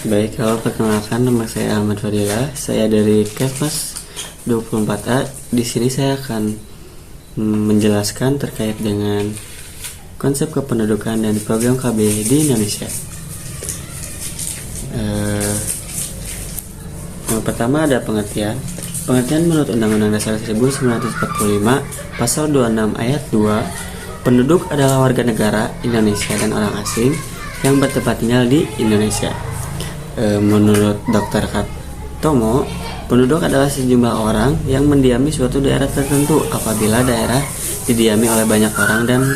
Baik, halo, perkenalkan, nama saya Ahmad Fadila. Saya dari Kepmas 24A. Di sini saya akan menjelaskan terkait dengan konsep kependudukan dan program KB di Indonesia. Yang pertama ada pengertian. Pengertian menurut Undang-Undang Dasar 1945 Pasal 26 Ayat 2, penduduk adalah warga negara Indonesia dan orang asing yang bertempat tinggal di Indonesia. Menurut Dr. Katomo, penduduk adalah sejumlah orang yang mendiami suatu daerah tertentu. Apabila daerah didiami oleh banyak orang dan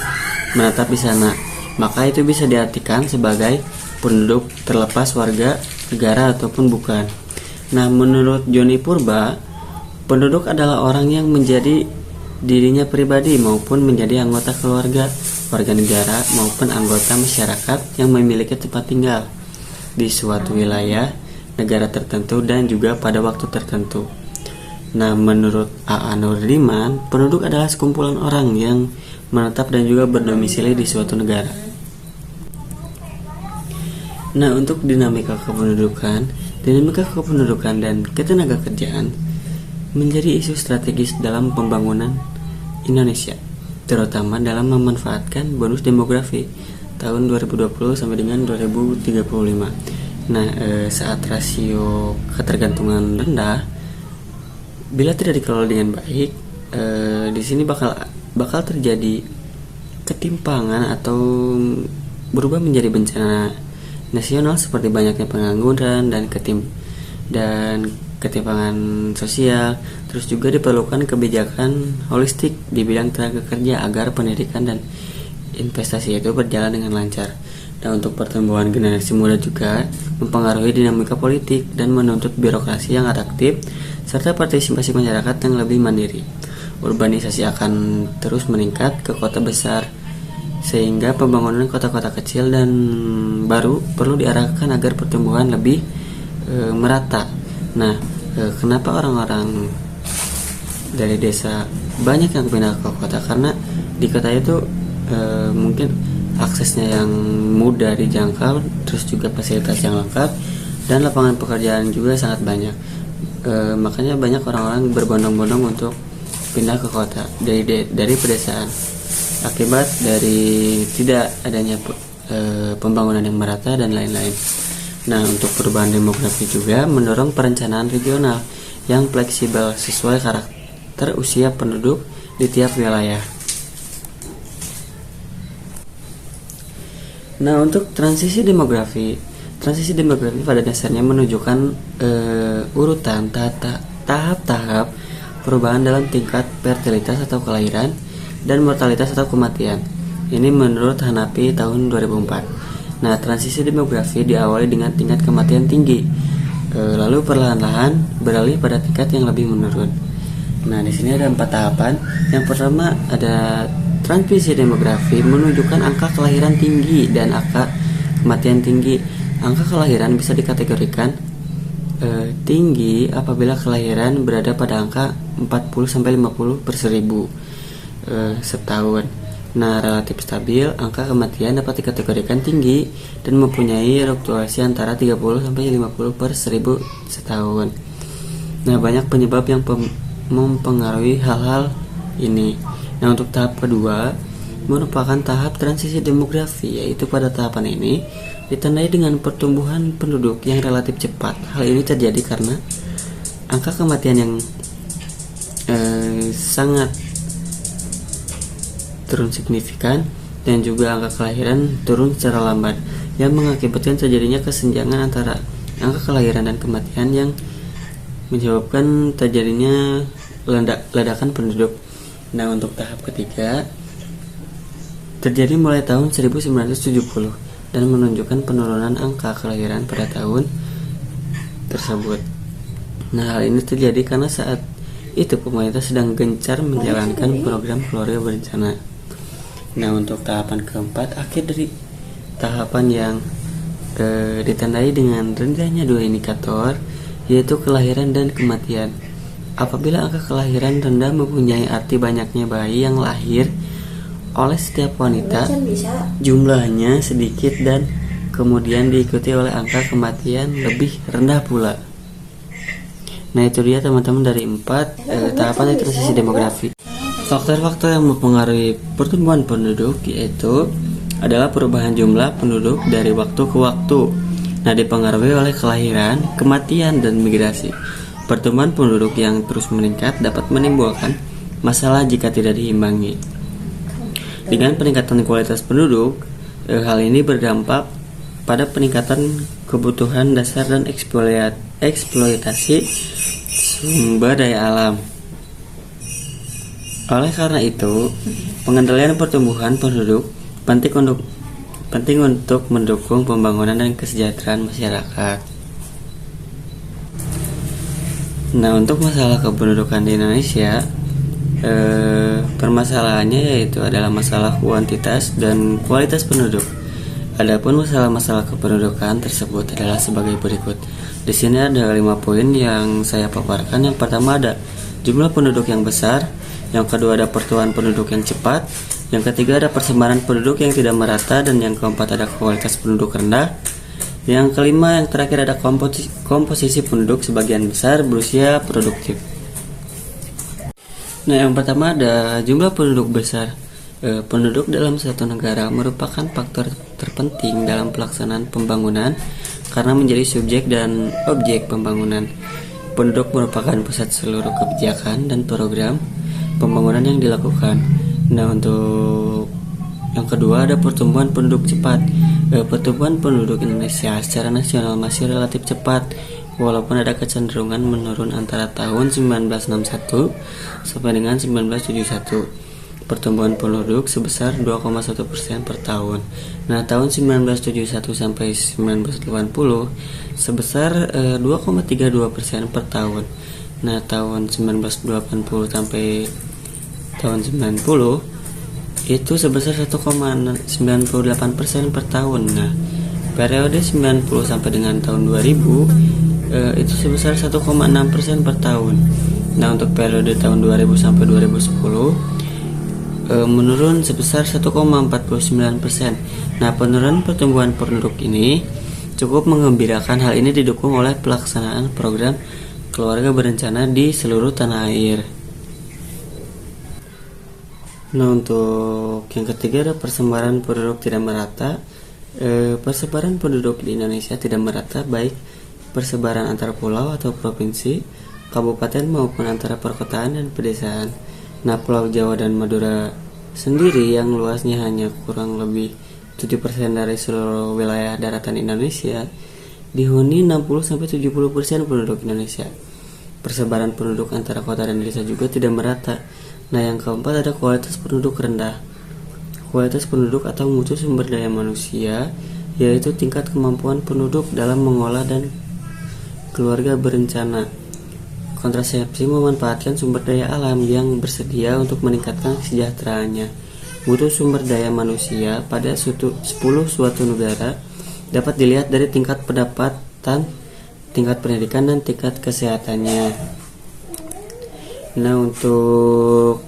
menetap di sana, maka itu bisa diartikan sebagai penduduk terlepas warga negara ataupun bukan. Nah, menurut Joni Purba, penduduk adalah orang yang menjadi dirinya pribadi maupun menjadi anggota keluarga, warga negara maupun anggota masyarakat yang memiliki tempat tinggal di suatu wilayah negara tertentu dan juga pada waktu tertentu. Nah, menurut A.A. Nurdiman, penduduk adalah sekumpulan orang yang menetap dan juga berdomisili di suatu negara. Nah, untuk dinamika kependudukan dan ketenagakerjaan menjadi isu strategis dalam pembangunan Indonesia, terutama dalam memanfaatkan bonus demografi tahun 2020 sampai dengan 2035. Nah, saat rasio ketergantungan rendah, bila tidak dikelola dengan baik, di sini bakal terjadi ketimpangan atau berubah menjadi bencana nasional seperti banyaknya pengangguran dan ketimpangan sosial. Terus juga diperlukan kebijakan holistik di bidang tenaga kerja agar pendidikan dan investasi itu berjalan dengan lancar. Dan untuk pertumbuhan generasi muda juga mempengaruhi dinamika politik dan menuntut birokrasi yang adaptif serta partisipasi masyarakat yang lebih mandiri. Urbanisasi akan terus meningkat ke kota besar, sehingga pembangunan kota-kota kecil dan baru perlu diarahkan agar pertumbuhan lebih merata. Nah, kenapa orang-orang dari desa banyak yang pindah ke kota? Karena di kota itu mungkin aksesnya yang mudah dijangkau, terus juga fasilitas yang lengkap dan lapangan pekerjaan juga sangat banyak. Makanya banyak orang-orang berbondong-bondong untuk pindah ke kota dari pedesaan akibat dari tidak adanya pembangunan yang merata dan lain-lain. Nah, untuk perubahan demografi juga mendorong perencanaan regional yang fleksibel sesuai karakter usia penduduk di tiap wilayah. Nah, untuk transisi demografi pada dasarnya menunjukkan urutan tahap-tahap perubahan dalam tingkat fertilitas atau kelahiran dan mortalitas atau kematian. Ini menurut Hanafi tahun 2004. Nah, transisi demografi diawali dengan tingkat kematian tinggi, lalu perlahan-lahan beralih pada tingkat yang lebih menurun. Nah, di sini ada 4 tahapan. Yang pertama ada transisi demografi menunjukkan angka kelahiran tinggi dan angka kematian tinggi. Angka kelahiran bisa dikategorikan tinggi apabila kelahiran berada pada angka 40-50 per 1000 setahun. Nah, relatif stabil, angka kematian dapat dikategorikan tinggi dan mempunyai fluktuasi antara 30-50 per 1000 setahun. Nah, banyak penyebab yang mempengaruhi hal-hal ini. Nah, untuk tahap kedua merupakan tahap transisi demografi, yaitu pada tahapan ini ditandai dengan pertumbuhan penduduk yang relatif cepat. Hal ini terjadi karena angka kematian yang sangat turun signifikan dan juga angka kelahiran turun secara lambat, yang mengakibatkan terjadinya kesenjangan antara angka kelahiran dan kematian yang menyebabkan terjadinya ledakan penduduk. Nah, untuk tahap ketiga terjadi mulai tahun 1970 dan menunjukkan penurunan angka kelahiran pada tahun tersebut. Nah, hal ini terjadi karena saat itu pemerintah sedang gencar menjalankan program keluarga berencana. Nah, untuk tahapan keempat, akhir dari tahapan yang ditandai dengan rendahnya 2 indikator, yaitu kelahiran dan kematian. Apabila angka kelahiran rendah mempunyai arti banyaknya bayi yang lahir oleh setiap wanita, jumlahnya sedikit dan kemudian diikuti oleh angka kematian lebih rendah pula. Nah, itu dia teman-teman dari 4 tahapan transisi demografi. Faktor-faktor yang mempengaruhi pertumbuhan penduduk yaitu adalah perubahan jumlah penduduk dari waktu ke waktu. Nah, dipengaruhi oleh kelahiran, kematian, dan migrasi. Pertumbuhan penduduk yang terus meningkat dapat menimbulkan masalah jika tidak diimbangi. Dengan peningkatan kualitas penduduk, hal ini berdampak pada peningkatan kebutuhan dasar dan eksploitasi sumber daya alam. Oleh karena itu, pengendalian pertumbuhan penduduk penting untuk mendukung pembangunan dan kesejahteraan masyarakat. Nah, untuk masalah kependudukan di Indonesia, permasalahannya yaitu adalah masalah kuantitas dan kualitas penduduk. Adapun masalah-masalah kependudukan tersebut adalah sebagai berikut. Di sini ada 5 poin yang saya paparkan. Yang pertama ada jumlah penduduk yang besar, yang kedua ada pertumbuhan penduduk yang cepat, yang ketiga ada persebaran penduduk yang tidak merata, dan yang keempat ada kualitas penduduk rendah. Yang kelima, yang terakhir ada komposisi penduduk sebagian besar berusia produktif. Nah, yang pertama ada jumlah penduduk besar. Penduduk dalam suatu negara merupakan faktor terpenting dalam pelaksanaan pembangunan karena menjadi subjek dan objek pembangunan. Penduduk merupakan pusat seluruh kebijakan dan program pembangunan yang dilakukan. Nah, untuk yang kedua ada pertumbuhan penduduk cepat. Pertumbuhan penduduk Indonesia secara nasional masih relatif cepat, walaupun ada kecenderungan menurun antara tahun 1961 sampai dengan 1971. Pertumbuhan penduduk sebesar 2,1% per tahun. Nah, tahun 1971 sampai 1980 sebesar 2,32% per tahun. Nah, tahun 1980 sampai tahun 90 itu sebesar 1,98% per tahun. Nah, periode 90 sampai dengan tahun 2000 itu sebesar 1,6% per tahun. Nah, untuk periode tahun 2000 sampai 2010 menurun sebesar 1,49%. Nah, penurunan pertumbuhan penduduk ini cukup menggembirakan. Hal ini didukung oleh pelaksanaan program keluarga berencana di seluruh tanah air. Nah, untuk yang ketiga ada persebaran penduduk tidak merata. Persebaran penduduk di Indonesia tidak merata, baik persebaran antar pulau atau provinsi, kabupaten maupun antara perkotaan dan pedesaan. Nah, Pulau Jawa dan Madura sendiri yang luasnya hanya kurang lebih 7% dari seluruh wilayah daratan Indonesia dihuni 60-70% penduduk Indonesia. Persebaran penduduk antara kota dan desa juga tidak merata. Nah, yang keempat ada kualitas penduduk rendah. Kualitas penduduk atau mutu sumber daya manusia yaitu tingkat kemampuan penduduk dalam mengolah dan keluarga berencana. Kontrasepsi memanfaatkan sumber daya alam yang bersedia untuk meningkatkan kesejahteraannya. Mutu sumber daya manusia pada 10 suatu negara dapat dilihat dari tingkat pendapatan, tingkat pendidikan, dan tingkat kesehatannya. Nah, untuk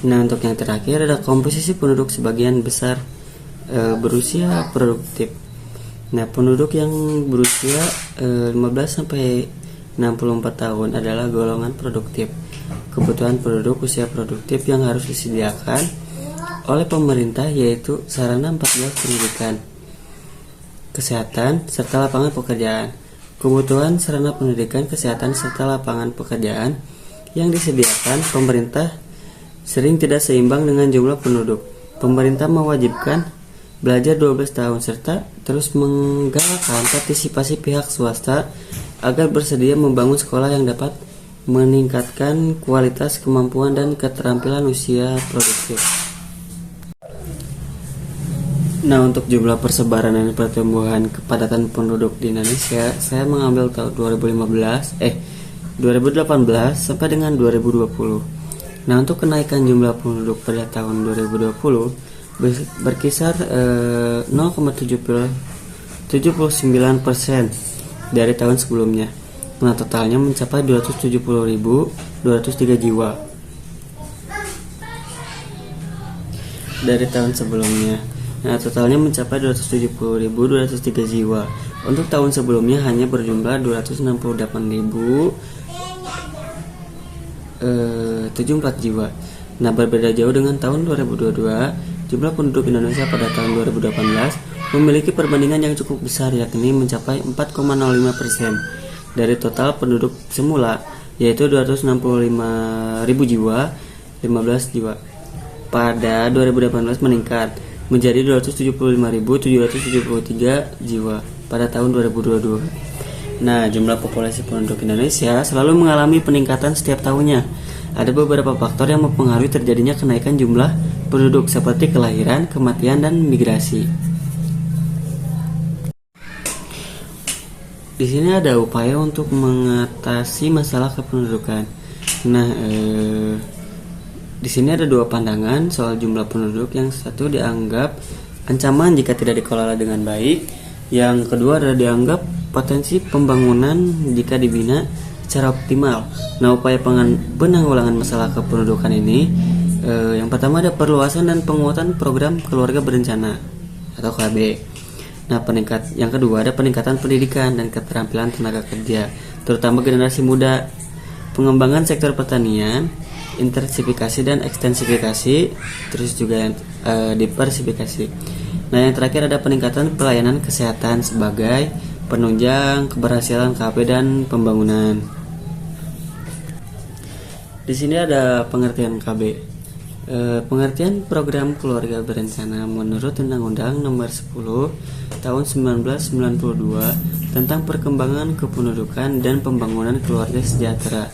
yang terakhir ada komposisi penduduk sebagian besar berusia produktif. Nah, penduduk yang berusia 15 sampai 64 tahun adalah golongan produktif. Kebutuhan penduduk usia produktif yang harus disediakan oleh pemerintah yaitu sarana 14 pendidikan, kesehatan, serta lapangan pekerjaan. Kebutuhan sarana pendidikan, kesehatan, serta lapangan pekerjaan yang disediakan pemerintah sering tidak seimbang dengan jumlah penduduk. Pemerintah mewajibkan belajar 12 tahun serta terus menggalakkan partisipasi pihak swasta agar bersedia membangun sekolah yang dapat meningkatkan kualitas, kemampuan, dan keterampilan usia produktif. Nah, untuk jumlah persebaran dan pertumbuhan kepadatan penduduk di Indonesia, saya mengambil tahun 2018 sampai dengan 2020. Nah, untuk kenaikan jumlah penduduk pada tahun 2020 berkisar 0,79% dari tahun sebelumnya. Nah, totalnya mencapai 270.203 jiwa dari tahun sebelumnya. Nah, totalnya mencapai 270.203 jiwa. Untuk tahun sebelumnya hanya berjumlah 268.074 jiwa. Nah, berbeda jauh dengan tahun 2022, jumlah penduduk Indonesia pada tahun 2018 memiliki perbandingan yang cukup besar, yakni mencapai 4,05% dari total penduduk semula, yaitu 265.000 jiwa, 15 jiwa. Pada 2018 meningkat menjadi 275.773 jiwa pada tahun 2022. Nah, jumlah populasi penduduk Indonesia selalu mengalami peningkatan setiap tahunnya. Ada beberapa faktor yang mempengaruhi terjadinya kenaikan jumlah penduduk seperti kelahiran, kematian, dan migrasi. Di sini ada upaya untuk mengatasi masalah kependudukan. Nah, di sini ada dua pandangan soal jumlah penduduk. Yang satu dianggap ancaman jika tidak dikelola dengan baik. Yang kedua adalah dianggap potensi pembangunan jika dibina secara optimal. Nah, upaya penanggulangan masalah kependudukan ini, yang pertama ada perluasan dan penguatan program keluarga berencana atau KB. Nah, yang kedua ada peningkatan pendidikan dan keterampilan tenaga kerja, terutama generasi muda, pengembangan sektor pertanian, intensifikasi dan ekstensifikasi, terus juga yang diversifikasi. Nah, yang terakhir ada peningkatan pelayanan kesehatan sebagai penunjang keberhasilan KB dan pembangunan. Di sini ada pengertian KB. Pengertian program keluarga berencana menurut Undang-Undang Nomor 10 Tahun 1992 tentang perkembangan kependudukan dan pembangunan keluarga sejahtera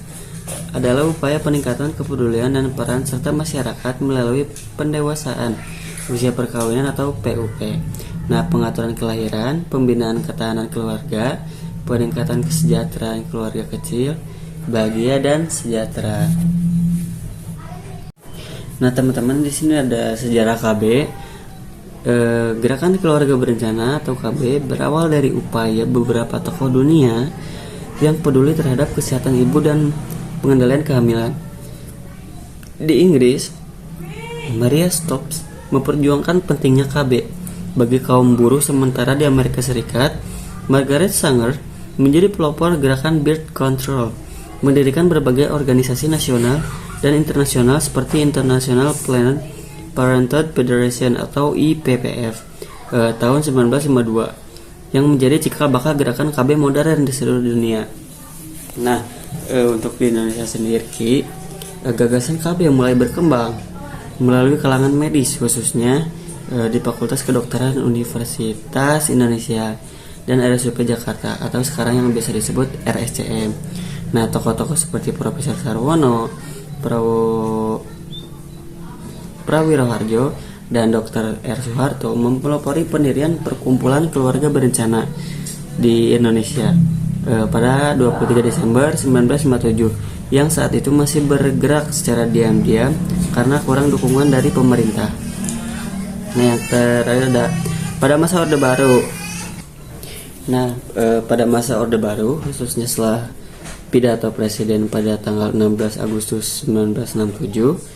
adalah upaya peningkatan kepedulian dan peran serta masyarakat melalui pendewasaan, usia perkawinan atau PUP. Nah, pengaturan kelahiran, pembinaan ketahanan keluarga, peningkatan kesejahteraan keluarga kecil, bahagia dan sejahtera. Nah, teman-teman, di sini ada sejarah KB. Gerakan keluarga berencana atau KB berawal dari upaya beberapa tokoh dunia yang peduli terhadap kesehatan ibu dan pengendalian kehamilan. Di Inggris, Maria Stopes memperjuangkan pentingnya KB bagi kaum buruh, sementara di Amerika Serikat, Margaret Sanger menjadi pelopor gerakan birth control, mendirikan berbagai organisasi nasional dan internasional seperti International Planned Parenthood Federation atau IPPF tahun 1952 yang menjadi cikal bakal gerakan KB modern di seluruh dunia. Nah, untuk di Indonesia sendiri, gagasan KB yang mulai berkembang melalui kalangan medis, khususnya di Fakultas Kedokteran Universitas Indonesia dan RSUP Jakarta atau sekarang yang biasa disebut RSCM. Nah, tokoh-tokoh seperti Profesor Sarwono, Prawiro Harjo, dan Dr. R. Soeharto mempelopori pendirian Perkumpulan Keluarga Berencana di Indonesia pada 23 Desember 1957 yang saat itu masih bergerak secara diam-diam karena kurang dukungan dari pemerintah. Nah, yang terakhir ada pada masa Orde Baru. Nah, pada masa Orde Baru, khususnya setelah pidato Presiden pada tanggal 16 Agustus 1967,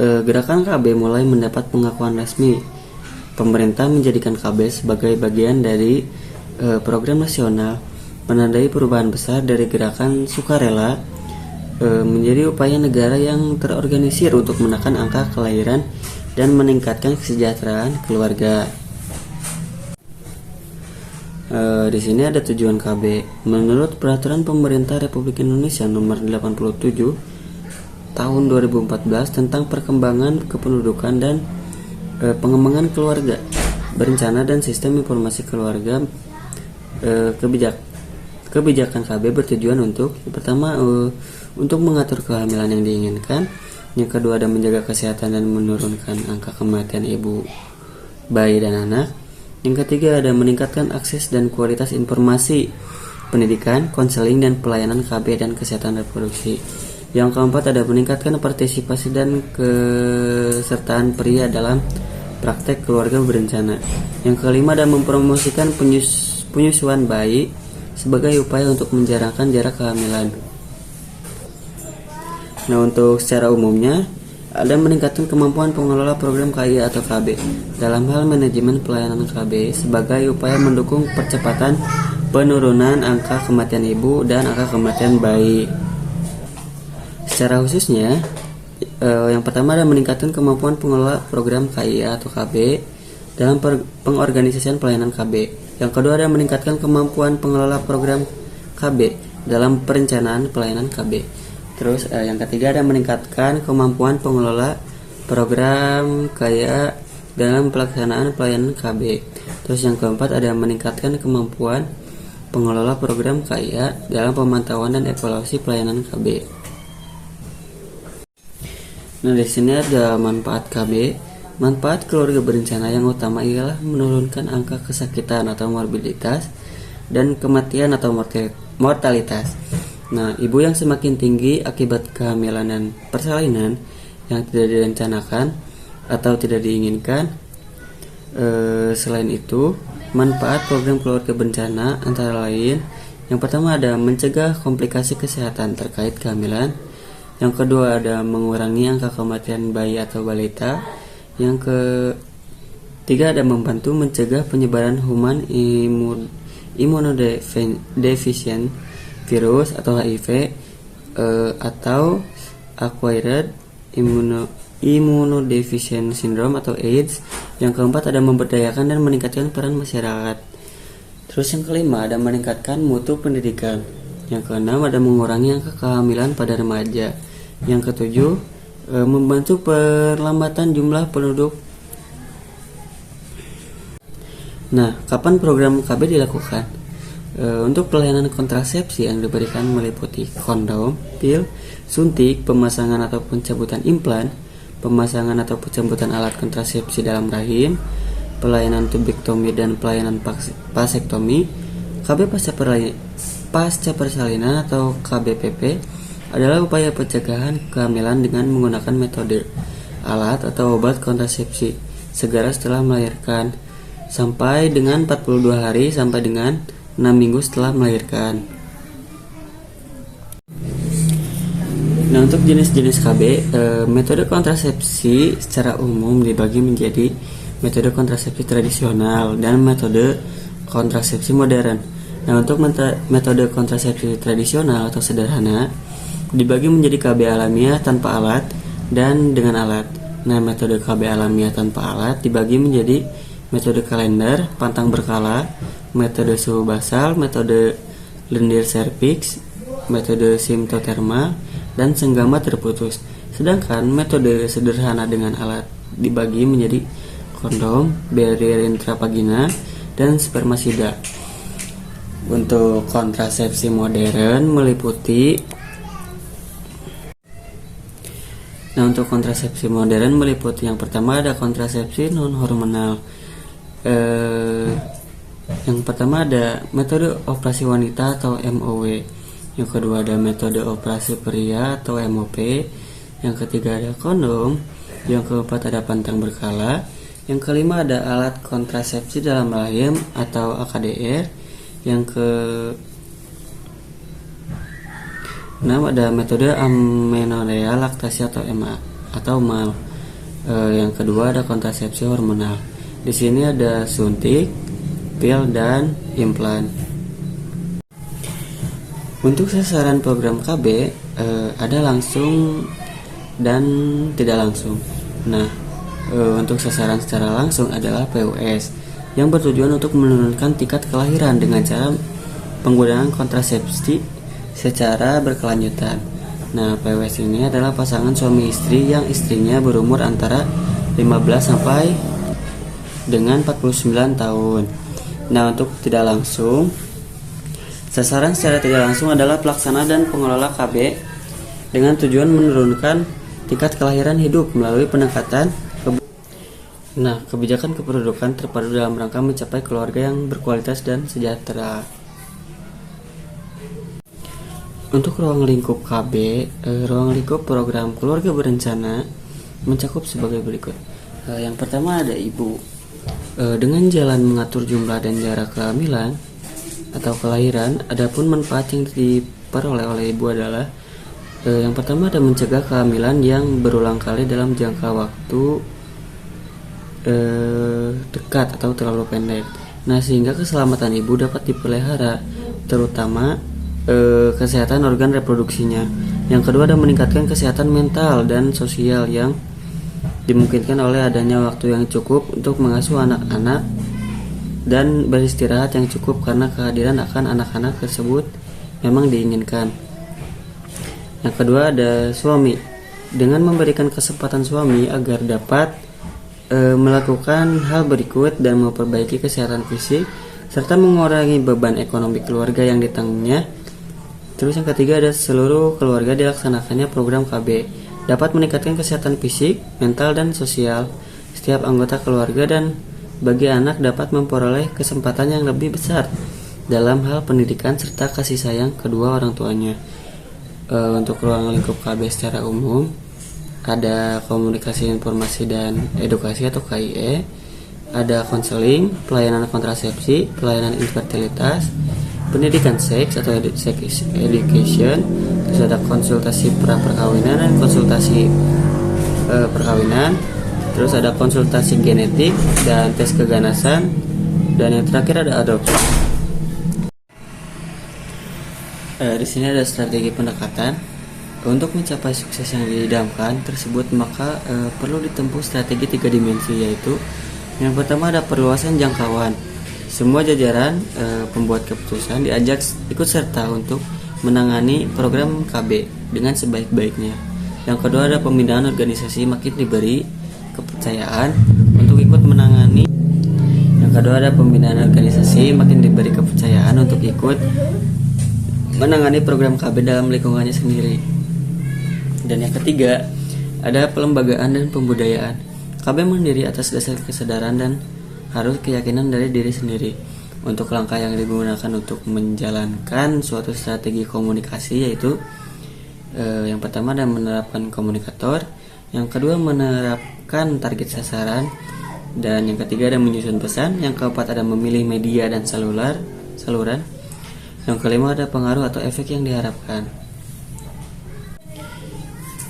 gerakan KB mulai mendapat pengakuan resmi. Pemerintah menjadikan KB sebagai bagian dari program nasional, menandai perubahan besar dari gerakan sukarela menjadi upaya negara yang terorganisir untuk menekan angka kelahiran dan meningkatkan kesejahteraan keluarga. Di sini ada tujuan KB. Menurut Peraturan Pemerintah Republik Indonesia Nomor 87 Tahun 2014 tentang perkembangan kependudukan dan pengembangan keluarga berencana dan sistem informasi keluarga, kebijakan KB bertujuan untuk pertama untuk mengatur kehamilan yang diinginkan, yang kedua ada menjaga kesehatan dan menurunkan angka kematian ibu, bayi dan anak, yang ketiga ada meningkatkan akses dan kualitas informasi, pendidikan, konseling dan pelayanan KB dan kesehatan reproduksi. Yang keempat ada meningkatkan partisipasi dan kesertaan pria dalam praktek keluarga berencana. Yang kelima ada mempromosikan penyusuan bayi sebagai upaya untuk menjarangkan jarak kehamilan. Nah, untuk secara umumnya ada meningkatkan kemampuan pengelola program KIA atau KB dalam hal manajemen pelayanan KB sebagai upaya mendukung percepatan penurunan angka kematian ibu dan angka kematian bayi. Secara khususnya, yang pertama ada meningkatkan kemampuan pengelola program KIA atau KB dalam pengorganisasian pelayanan KB. Yang kedua ada meningkatkan kemampuan pengelola program KB dalam perencanaan pelayanan KB. Terus yang ketiga ada meningkatkan kemampuan pengelola program KIA dalam pelaksanaan pelayanan KB. Terus yang keempat ada meningkatkan kemampuan pengelola program KIA dalam pemantauan dan evaluasi pelayanan KB. Nah, di sini ada manfaat KB. Manfaat keluarga berencana yang utama ialah menurunkan angka kesakitan atau morbiditas dan kematian atau mortalitas. Nah, ibu yang semakin tinggi akibat kehamilan dan persalinan yang tidak direncanakan atau tidak diinginkan. Selain itu, manfaat program keluarga berencana antara lain, yang pertama ada mencegah komplikasi kesehatan terkait kehamilan. Yang kedua ada mengurangi angka kematian bayi atau balita. Yang ketiga ada membantu mencegah penyebaran human immunodeficient virus atau HIV atau acquired immunodeficient syndrome atau AIDS. Yang keempat ada memberdayakan dan meningkatkan peran masyarakat. Terus yang kelima ada meningkatkan mutu pendidikan. Yang keenam ada mengurangi angka kehamilan pada remaja. Yang ketujuh membantu perlambatan jumlah penduduk. Nah, kapan program KB dilakukan? Untuk pelayanan kontrasepsi yang diberikan meliputi kondom, pil, suntik, pemasangan atau pencabutan implan, pemasangan atau pencabutan alat kontrasepsi dalam rahim, pelayanan tubektomi dan pelayanan vasektomi. KB pasca persalinan atau KBPP adalah upaya pencegahan kehamilan dengan menggunakan metode alat atau obat kontrasepsi segera setelah melahirkan sampai dengan 42 hari sampai dengan 6 minggu setelah melahirkan. Nah, untuk jenis-jenis KB, metode kontrasepsi secara umum dibagi menjadi metode kontrasepsi tradisional dan metode kontrasepsi modern. Nah, untuk metode kontrasepsi tradisional atau sederhana dibagi menjadi KB alamiah tanpa alat dan dengan alat. Nah, metode KB alamiah tanpa alat dibagi menjadi metode kalender, pantang berkala, metode suhu basal, metode lendir cervix, metode simptoterma, dan senggama terputus. Sedangkan metode sederhana dengan alat dibagi menjadi kondom, barrier intravagina, dan spermasida. Untuk kontrasepsi modern meliputi untuk kontrasepsi modern meliputi yang pertama ada kontrasepsi non hormonal. Yang pertama ada metode operasi wanita atau MOW. Yang kedua ada metode operasi pria atau MOP. Yang ketiga ada kondom. Yang keempat ada pantang berkala. Yang kelima ada alat kontrasepsi dalam rahim atau AKDR. Yang keenam ada metode amenorrea laktasi atau MA atau MAL. Yang kedua ada kontrasepsi hormonal. Di sini ada suntik, pil, dan implan. Untuk sasaran program KB ada langsung dan tidak langsung. Nah, untuk sasaran secara langsung adalah PUS yang bertujuan untuk menurunkan tingkat kelahiran dengan cara penggunaan kontrasepsi secara berkelanjutan. Nah, PUS ini adalah pasangan suami istri yang istrinya berumur antara 15 sampai dengan 49 tahun. Nah, untuk tidak langsung, sasaran secara tidak langsung adalah pelaksana dan pengelola KB dengan tujuan menurunkan tingkat kelahiran hidup melalui pendekatan kebijakan kependudukan terpadu dalam rangka mencapai keluarga yang berkualitas dan sejahtera. Untuk ruang lingkup KB, ruang lingkup program keluarga berencana mencakup sebagai berikut. Yang pertama ada ibu. Dengan jalan mengatur jumlah dan jarak kehamilan atau kelahiran, adapun manfaat yang diperoleh oleh ibu adalah Yang pertama ada mencegah kehamilan yang berulang kali dalam jangka waktu dekat atau terlalu pendek. Nah, sehingga keselamatan ibu dapat dipelihara, terutama kesehatan organ reproduksinya. Yang kedua ada meningkatkan kesehatan mental dan sosial yang dimungkinkan oleh adanya waktu yang cukup untuk mengasuh anak-anak dan beristirahat yang cukup, karena kehadiran akan anak-anak tersebut memang diinginkan. Yang kedua ada suami, dengan memberikan kesempatan suami agar dapat melakukan hal berikut dan memperbaiki kesehatan fisik serta mengurangi beban ekonomi keluarga yang ditanggungnya. Terus yang ketiga ada seluruh keluarga dilaksanakannya program KB dapat meningkatkan kesehatan fisik, mental, dan sosial setiap anggota keluarga, dan bagi anak dapat memperoleh kesempatan yang lebih besar dalam hal pendidikan serta kasih sayang kedua orang tuanya. Untuk ruang lingkup KB secara umum ada komunikasi, informasi, dan edukasi atau KIE, ada konseling, pelayanan kontrasepsi, pelayanan infertilitas, pendidikan seks atau sex education, terus ada konsultasi pra-perkawinan dan konsultasi perkawinan, terus ada konsultasi genetik dan tes keganasan, dan yang terakhir ada adopsi. Di sini ada strategi pendekatan. Untuk mencapai sukses yang diidamkan tersebut, maka perlu ditempuh strategi 3 dimensi, yaitu yang pertama ada perluasan jangkauan. Semua jajaran pembuat keputusan diajak ikut serta untuk menangani program KB dengan sebaik-baiknya. Yang kedua ada pembinaan organisasi, makin diberi kepercayaan untuk ikut menangani. Yang kedua ada pembinaan organisasi, makin diberi kepercayaan untuk ikut menangani program KB dalam lingkungannya sendiri. Dan yang ketiga ada pelembagaan dan pembudayaan. KB mandiri atas dasar kesadaran dan harus keyakinan dari diri sendiri. Untuk langkah yang digunakan untuk menjalankan suatu strategi komunikasi, yaitu yang pertama ada menerapkan komunikator, yang kedua menerapkan target sasaran, dan yang ketiga ada menyusun pesan, yang keempat ada memilih media dan saluran, yang kelima ada pengaruh atau efek yang diharapkan.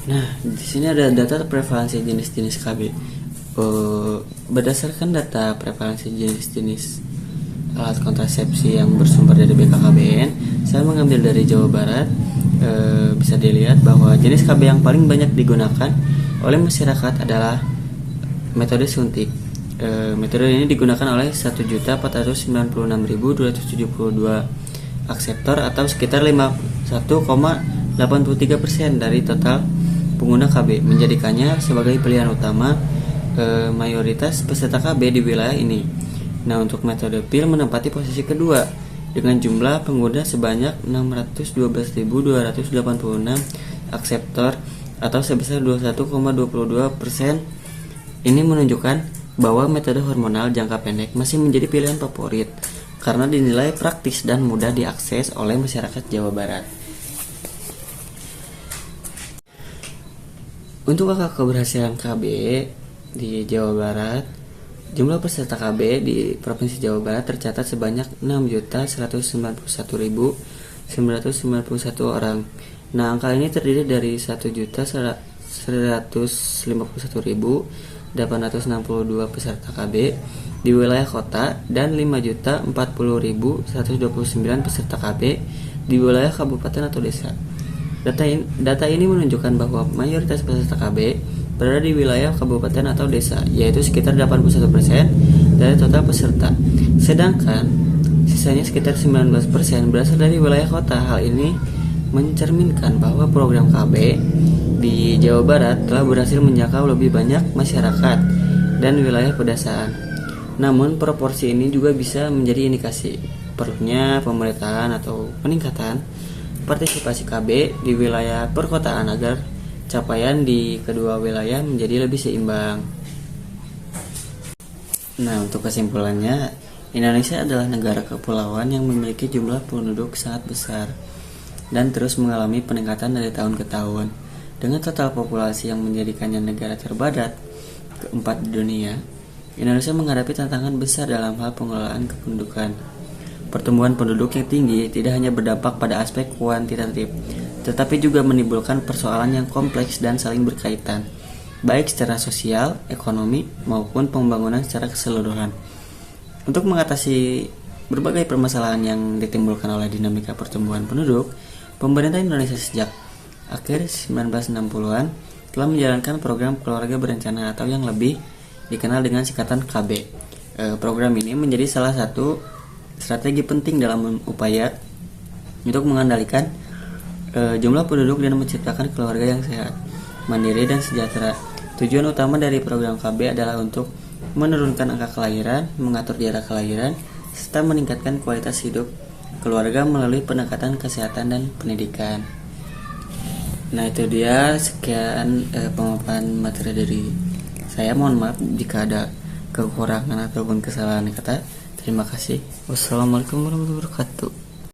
Nah, di sini ada data prevalensi jenis-jenis KB. Berdasarkan data prevalensi jenis-jenis alat kontrasepsi yang bersumber dari BKKBN, saya mengambil dari Jawa Barat. Bisa dilihat bahwa jenis KB yang paling banyak digunakan oleh masyarakat adalah metode suntik. Metode ini digunakan oleh 1.496.272 akseptor atau sekitar 51,83% dari total pengguna KB, menjadikannya sebagai pilihan utama mayoritas peserta KB di wilayah ini. Nah, untuk metode pil menempati posisi kedua dengan jumlah pengguna sebanyak 612.286 akseptor atau sebesar 21,22%. Ini menunjukkan bahwa metode hormonal jangka pendek masih menjadi pilihan favorit karena dinilai praktis dan mudah diakses oleh masyarakat Jawa Barat. Untuk angka keberhasilan KB di Jawa Barat, jumlah peserta KB di Provinsi Jawa Barat tercatat sebanyak 6.191.991 orang. Nah, angka ini terdiri dari 1.151.862 peserta KB di wilayah kota dan 5.040.129 peserta KB di wilayah kabupaten atau desa. Data ini menunjukkan bahwa mayoritas peserta KB berada di wilayah kabupaten atau desa, yaitu sekitar 81% dari total peserta. Sedangkan sisanya sekitar 19% berasal dari wilayah kota. Hal ini mencerminkan bahwa program KB di Jawa Barat telah berhasil menjangkau lebih banyak masyarakat dan wilayah pedesaan. Namun proporsi ini juga bisa menjadi indikasi perlunya pemerataan atau peningkatan partisipasi KB di wilayah perkotaan agar capaian di kedua wilayah menjadi lebih seimbang. Nah, untuk kesimpulannya, Indonesia adalah negara kepulauan yang memiliki jumlah penduduk sangat besar dan terus mengalami peningkatan dari tahun ke tahun. Dengan total populasi yang menjadikannya negara terpadat keempat di dunia, Indonesia menghadapi tantangan besar dalam hal pengelolaan kependudukan. Pertumbuhan penduduk yang tinggi tidak hanya berdampak pada aspek kuantitatif, tetapi juga menimbulkan persoalan yang kompleks dan saling berkaitan, baik secara sosial, ekonomi, maupun pembangunan secara keseluruhan. Untuk mengatasi berbagai permasalahan yang ditimbulkan oleh dinamika pertumbuhan penduduk, pemerintah Indonesia sejak akhir 1960-an telah menjalankan program keluarga berencana atau yang lebih dikenal dengan singkatan KB. Program ini menjadi salah satu strategi penting dalam upaya untuk mengendalikan jumlah penduduk dan menciptakan keluarga yang sehat, mandiri, dan sejahtera. Tujuan utama dari program KB adalah untuk menurunkan angka kelahiran, mengatur jarak kelahiran, serta meningkatkan kualitas hidup keluarga melalui pendekatan kesehatan dan pendidikan. Nah, itu dia sekian pemaparan materi dari saya. Mohon maaf jika ada kekurangan ataupun kesalahan kata. Terima kasih. Wassalamualaikum warahmatullahi wabarakatuh.